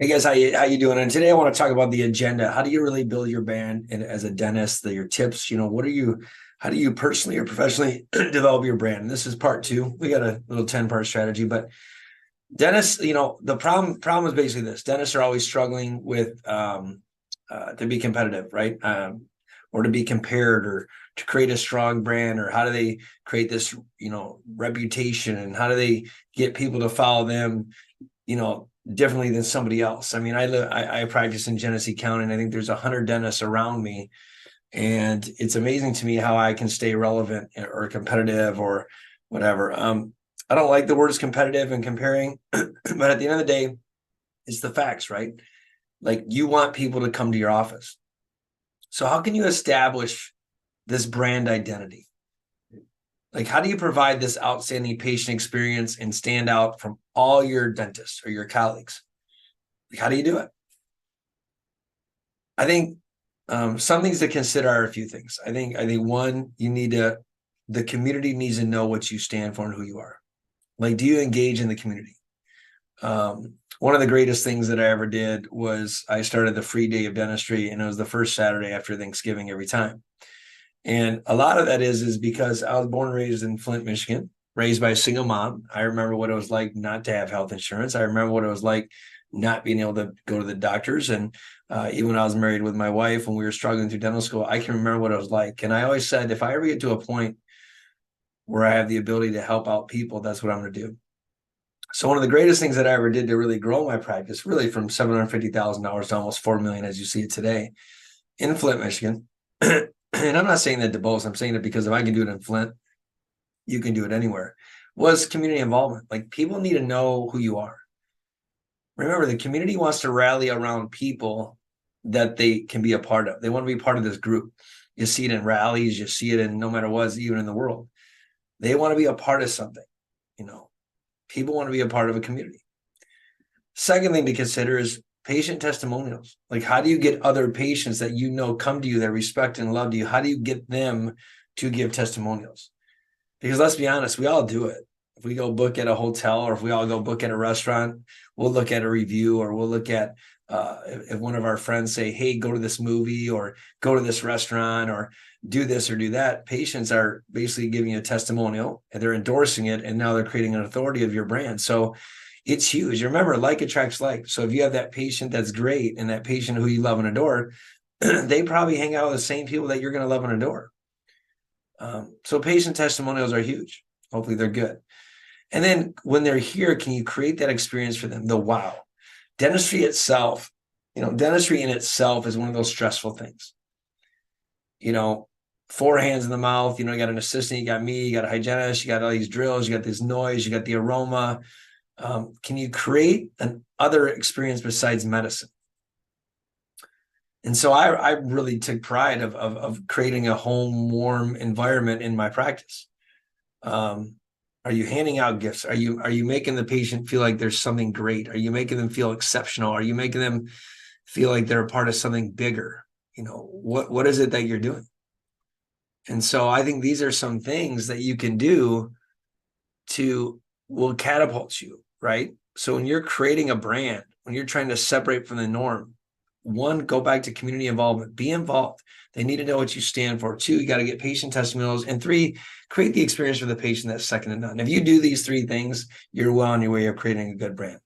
Hey guys, how you doing? And today I want to talk about the agenda. How do you really build your brand and as a dentist? Your tips, how do you personally or professionally develop your brand? And this is part two. We got a little 10-part strategy, but dentists, the problem is basically this. Dentists are always struggling with to be competitive, right? Or to be compared or to create a strong brand, or how do they create this, reputation, and how do they get people to follow them, differently than somebody else. I mean, I practice in Genesee County, and I think there's 100 dentists around me, and it's amazing to me how I can stay relevant or competitive or whatever. I don't like the words competitive and comparing, but at the end of the day, it's the facts, right? Like, you want people to come to your office. So how can you establish this brand identity? Like, how do you provide this outstanding patient experience and stand out from all your dentists or your colleagues? Like, how do you do it? I think some things to consider are a few things. I think one, the community needs to know what you stand for and who you are. Like, do you engage in the community? One of the greatest things that I ever did was I started the free day of dentistry, and it was the first Saturday after Thanksgiving every time. And a lot of that is because I was born and raised in Flint, Michigan, raised by a single mom. I remember what it was like not to have health insurance. I remember what it was like not being able to go to the doctors. And even when I was married with my wife, when we were struggling through dental school, I can remember what it was like. And I always said, if I ever get to a point where I have the ability to help out people, that's what I'm going to do. So one of the greatest things that I ever did to really grow my practice, really from $750,000 to almost 4 million, as you see it today, in Flint, Michigan. And I'm not saying that to boast. I'm saying it because if I can do it in Flint, you can do it anywhere. Was community involvement. Like, people need to know who you are. Remember, the community wants to rally around people that they can be a part of. They want to be part of this group. You see it in rallies. You see it in no matter what, even in the world. They want to be a part of something. People want to be a part of a community. Second thing to consider is patient testimonials. Like, how do you get other patients that come to you, that respect and love you? How do you get them to give testimonials? Because let's be honest, we all do it. If we go book at a hotel, or if we all go book at a restaurant, we'll look at a review, or we'll look at if one of our friends say, hey, go to this movie or go to this restaurant or do this or do that. Patients are basically giving you a testimonial, and they're endorsing it, and now they're creating an authority of your brand. So it's huge. Remember, like attracts like. So if you have that patient that's great and that patient who you love and adore, they probably hang out with the same people that you're going to love and adore. So patient testimonials are huge. Hopefully they're good. And then when they're here, can you create that experience for them? The wow. Dentistry itself, dentistry in itself is one of those stressful things. Four hands in the mouth, you got an assistant, you got me, you got a hygienist, you got all these drills, you got this noise, you got the aroma. Can you create an other experience besides medicine? And so I really took pride of creating a home warm environment in my practice. Are you handing out gifts? Are you making the patient feel like there's something great? Are you making them feel exceptional? Are you making them feel like they're a part of something bigger? What is it that you're doing? And so I think these are some things that you can do will catapult you, right? So when you're creating a brand, when you're trying to separate from the norm, one, go back to community involvement. Be involved. They need to know what you stand for. Two, you got to get patient testimonials. And three, create the experience for the patient that's second to none. If you do these three things, you're well on your way of creating a good brand.